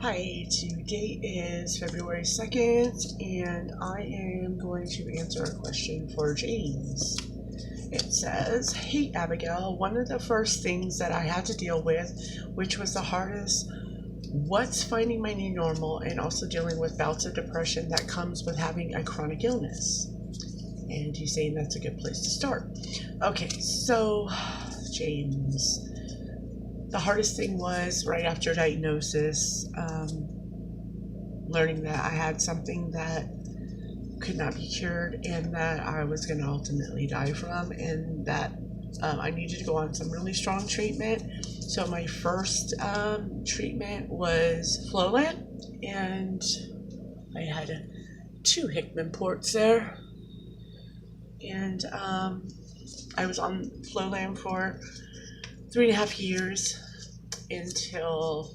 Hi, today is February 2nd, and I am going to answer a question for James. It says, Hey Abigail, one of the first things that I had to deal with, which was the hardest, what's finding my new normal and also dealing with bouts of depression that comes with having a chronic illness. And he's saying that's a good place to start. Okay, so James, the hardest thing was right after diagnosis, learning that I had something that could not be cured and that I was going to ultimately die from, and that I needed to go on some really strong treatment. So my first treatment was Flolan, and I had 2 Hickman ports there, and I was on Flolan for 3.5 years until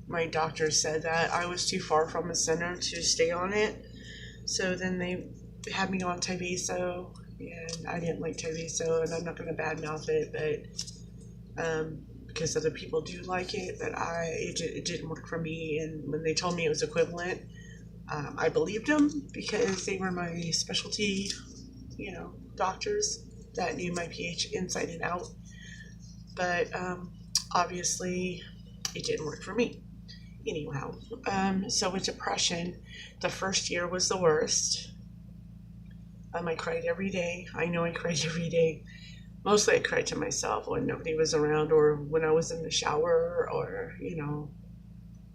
my doctor said that I was too far from a center to stay on it. So then they had me on Tyvaso, and I didn't like Tyvaso, and I'm not going to badmouth it, but because other people do like it, but it didn't work for me. And when they told me it was equivalent, I believed them because they were my specialty, doctors that knew my pH inside and out. But obviously, it didn't work for me. Anyhow, so with depression, the first year was the worst. I cried every day. I know I cried every day. Mostly I cried to myself when nobody was around, or when I was in the shower, or,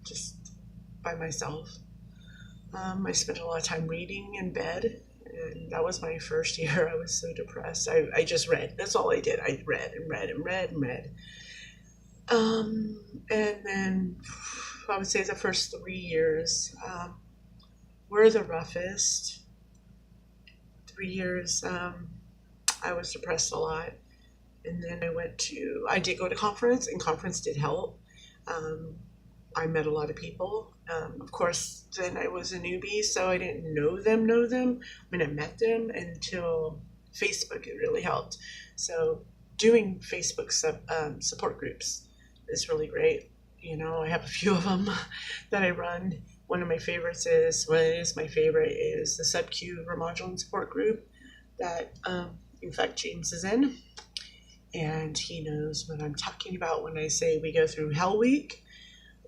just by myself. I spent a lot of time reading in bed, and that was my first year. I was so depressed. I just read. That's all I did. I read and read and read and read. And then I would say the first 3 years were the roughest. 3 years, I was depressed a lot. And then I did go to conference, and conference did help. I met a lot of people. Of course, then I was a newbie, so I didn't know them when I met them until Facebook. It really helped. So doing Facebook support groups is really great. I have a few of them that I run. One of my favorites is the Sub-Q Remodulin support group that, in fact, James is in. And he knows what I'm talking about when I say we go through Hell Week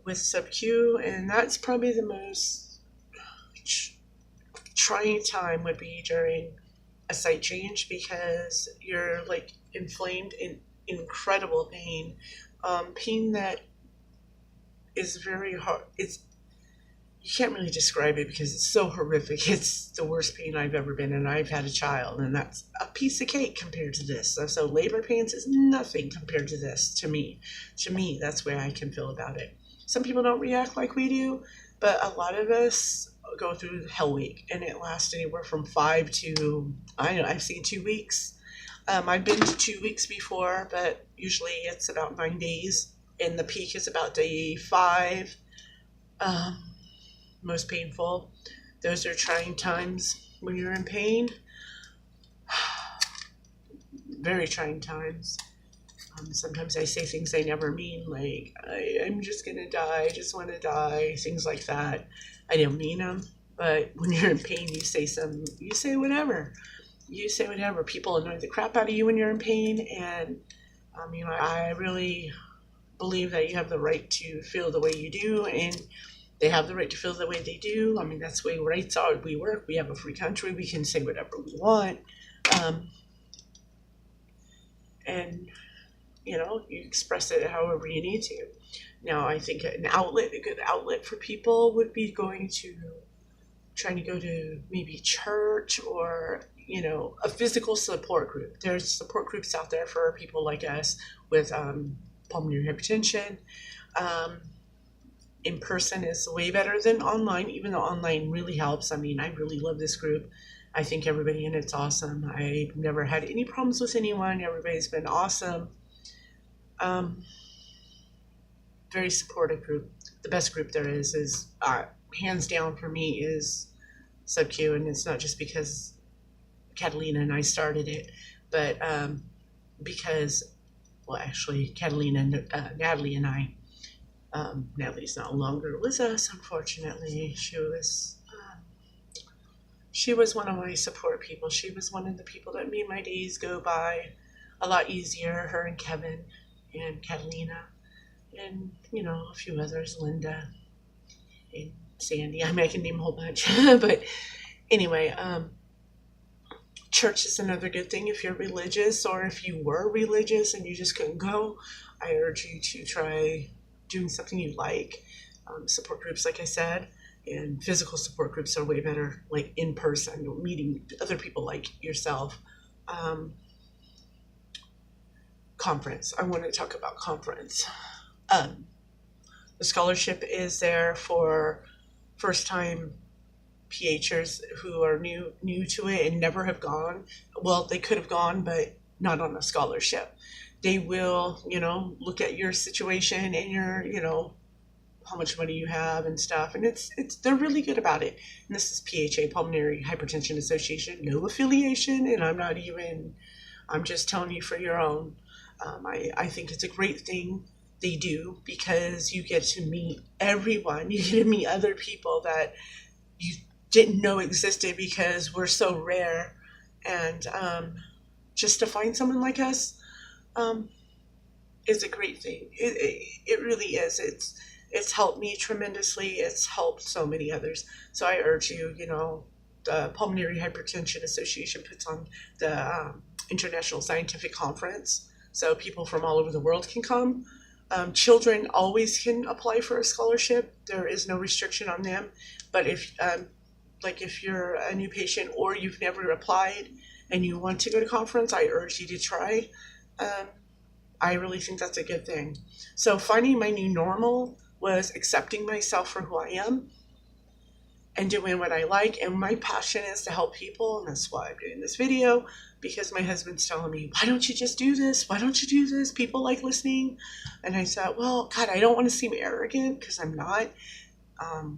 with Sub-Q. And that's probably the most trying time would be during a site change, because you're like inflamed in incredible pain. Pain that is very hard. You can't really describe it because it's so horrific. It's the worst pain I've ever been in. I've had a child, and that's a piece of cake compared to this. So labor pains is nothing compared to this to me. To me, that's where I can feel about it. Some people don't react like we do, but a lot of us go through Hell Week, and it lasts anywhere from 5 to, I've seen 2 weeks. I've been to 2 weeks before, but usually it's about 9 days, and the peak is about day 5. Most painful. Those are trying times when you're in pain. Very trying times. Sometimes I say things I never mean, like, I'm just gonna die, I just want to die, things like that. I don't mean them, but when you're in pain, you say whatever. You say whatever. People annoy the crap out of you when you're in pain, and I really believe that you have the right to feel the way you do, and they have the right to feel the way they do. That's the way rights are. We work. We have a free country. We can say whatever we want. And, you express it however you need to. Now, I think a good outlet for people would be trying to go to maybe church, or, a physical support group. There's support groups out there for people like us with pulmonary hypertension. In person is way better than online, even though online really helps. I really love this group. I think everybody in it's awesome. I've never had any problems with anyone. Everybody's been awesome. Very supportive group. The best group there is hands down for me, is Sub-Q, and it's not just because Catalina and I started it, but because, well, actually, Catalina and Natalie and I Natalie's no longer with us, unfortunately. She was one of my support people. She was one of the people that made my days go by a lot easier. Her and Kevin and Catalina and, a few others, Linda and Sandy. I mean, I can name a whole bunch. But anyway, church is another good thing if you're religious, or if you were religious and you just couldn't go. I urge you to try doing something you like. Support groups, like I said, and physical support groups are way better, like in person, meeting other people like yourself. Conference. I want to talk about conference. The scholarship is there for first-time PHers who are new to it and never have gone. Well, they could have gone, but not on a scholarship. They will, look at your situation and your, how much money you have and stuff, and they're really good about it. And this is PHA, Pulmonary Hypertension Association, no affiliation, and I'm just telling you for your own. I think it's a great thing they do, because you get to meet everyone. You get to meet other people that you didn't know existed because we're so rare. And just to find someone like us is a great thing. It really is. It's helped me tremendously. It's helped so many others. So I urge you, the Pulmonary Hypertension Association puts on the International Scientific Conference, so people from all over the world can come. Children always can apply for a scholarship. There is no restriction on them. But if you're a new patient or you've never applied and you want to go to conference, I urge you to try. I really think that's a good thing. So finding my new normal was accepting myself for who I am and doing what I like. And my passion is to help people. And that's why I'm doing this video, because my husband's telling me, why don't you just do this? Why don't you do this? People like listening. And I thought, well, God, I don't want to seem arrogant, because I'm not. And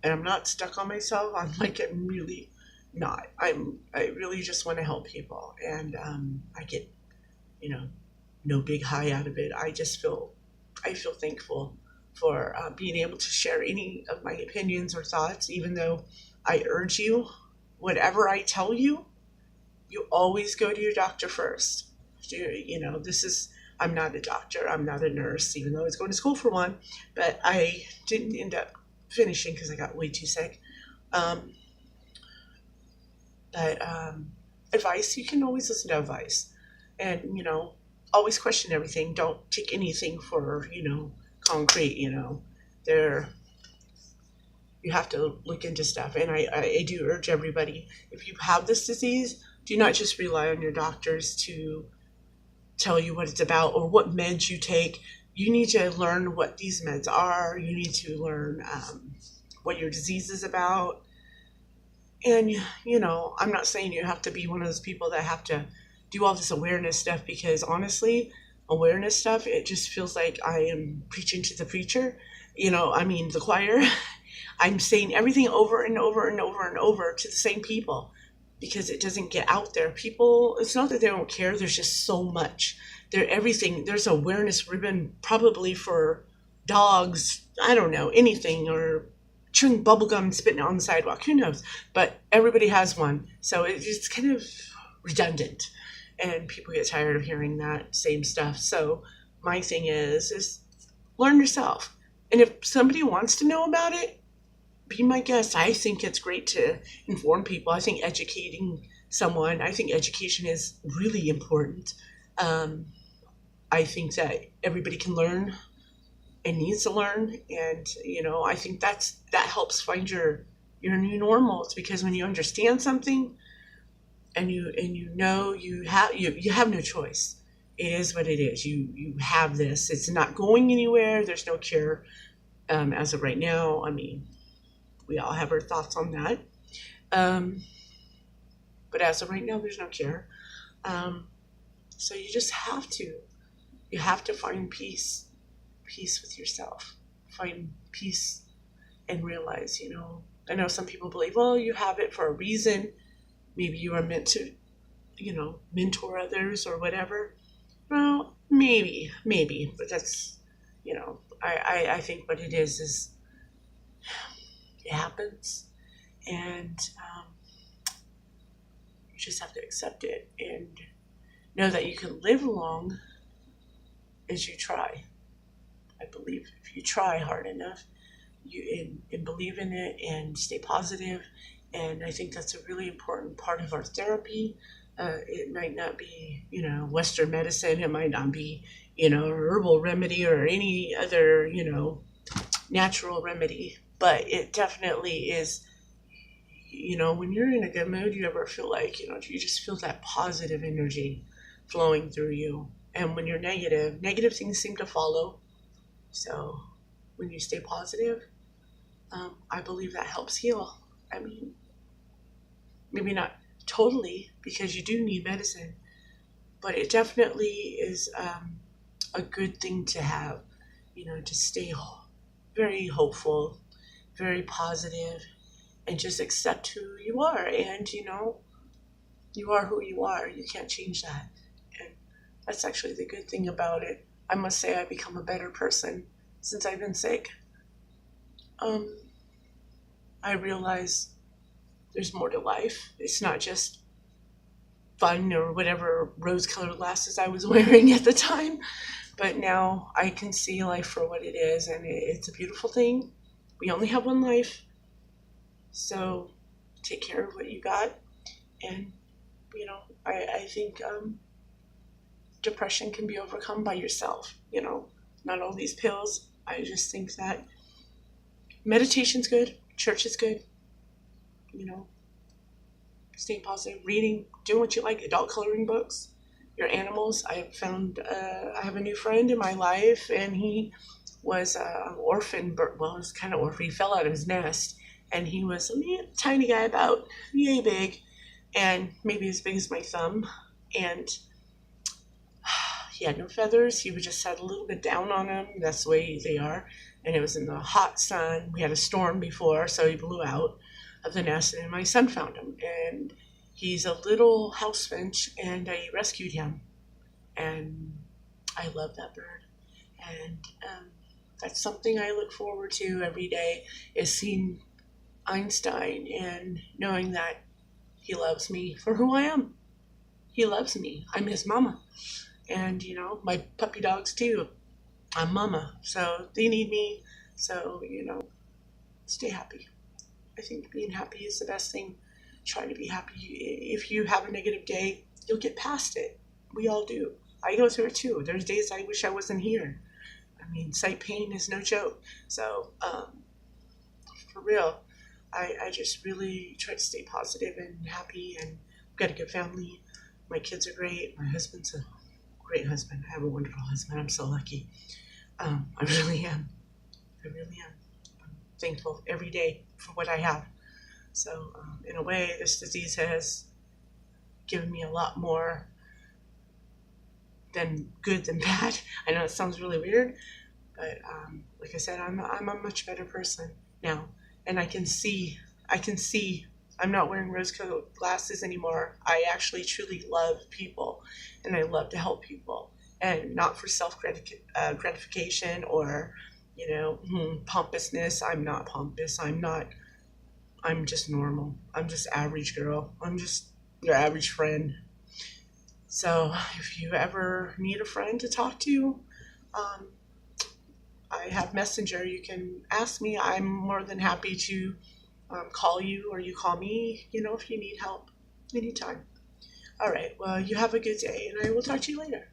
I'm not stuck on myself. I'm really not. I really just want to help people. And I get, no big high out of it. I feel thankful for being able to share any of my opinions or thoughts, even though I urge you, whatever I tell you, you always go to your doctor first. I'm not a doctor, I'm not a nurse, even though I was going to school for one, but I didn't end up finishing because I got way too sick. Advice, you can always listen to advice, and always question everything. Don't take anything for concrete. You have to look into stuff. And I do urge everybody, if you have this disease, do not just rely on your doctors to tell you what it's about or what meds you take. You need to learn what these meds are. You need to learn what your disease is about. And, I'm not saying you have to be one of those people that have to do all this awareness stuff, because honestly, awareness stuff, it just feels like I am preaching to the preacher, the choir. I'm saying everything over and over and over and over to the same people, because it doesn't get out there. People, it's not that they don't care, there's just so much. There's awareness ribbon probably for dogs, I don't know, anything, or chewing bubble gum and spitting it on the sidewalk, who knows? But everybody has one, so it's kind of redundant. And people get tired of hearing that same stuff. So my thing is learn yourself. And if somebody wants to know about it, be my guest. I think it's great to inform people. I think educating someone, I think education is really important. I think that everybody can learn and needs to learn. And, I think that helps find your new normal. It's because when you understand something, and you have no choice. It is what it is. You have this. It's not going anywhere. There's no cure as of right now. I mean, we all have our thoughts on that. But as of right now, there's no cure. So you just have to find peace with yourself. Find peace and realize, I know some people believe, well, you have it for a reason. Maybe you are meant to, mentor others or whatever. Well, maybe, but that's, I think what it is it happens, and you just have to accept it and know that you can live long as you try. I believe if you try hard enough, and believe in it and stay positive, and I think that's a really important part of our therapy. It might not be, Western medicine. It might not be, a herbal remedy or any other, natural remedy, but it definitely is. When you're in a good mood, you ever feel like, you just feel that positive energy flowing through you. And when you're negative things seem to follow. So when you stay positive, I believe that helps heal. I mean, maybe not totally, because you do need medicine, but it definitely is a good thing to have, to stay very hopeful, very positive, and just accept who you are. And, you are who you are. You can't change that. And that's actually the good thing about it. I must say I've become a better person since I've been sick. I realize there's more to life. It's not just fun or whatever rose-colored glasses I was wearing at the time. But now I can see life for what it is, and it's a beautiful thing. We only have one life. So take care of what you got. And, I think depression can be overcome by yourself, not all these pills. I just think that meditation's good, church is good, staying positive, reading, doing what you like, adult coloring books, your animals. I have found, I have a new friend in my life, and he was an orphan, well, he was kind of orphan, he fell out of his nest, and he was a tiny guy, about yay big, and maybe as big as my thumb, and he had no feathers. He would just had a little bit down on him. That's the way they are. And it was in the hot sun. We had a storm before, so he blew out of the nest, and my son found him. And he's a little house finch, and I rescued him. And I love that bird. And that's something I look forward to every day, is seeing Einstein and knowing that he loves me for who I am. He loves me. I'm his mama. And, my puppy dogs too. I'm mama. So they need me. So, stay happy. I think being happy is the best thing. Try to be happy. If you have a negative day, you'll get past it. We all do. I go through it too. There's days I wish I wasn't here. I mean, sight pain is no joke. So, for real, I just really try to stay positive and happy, and I've got a good family. My kids are great. My husband's a great husband. I have a wonderful husband. I'm so lucky. I really am. I really am. I'm thankful every day for what I have. So, in a way, this disease has given me a lot more than good than bad. I know it sounds really weird, but like I said, I'm a much better person now, and I can see. I'm not wearing rose-colored glasses anymore. I actually truly love people, and I love to help people, and not for self-gratification or, pompousness. I'm not pompous. I'm just normal. I'm just average girl. I'm just your average friend. So if you ever need a friend to talk to, I have Messenger. You can ask me. I'm more than happy to call you, or you call me, if you need help anytime. All right. Well, you have a good day, and I will talk to you later.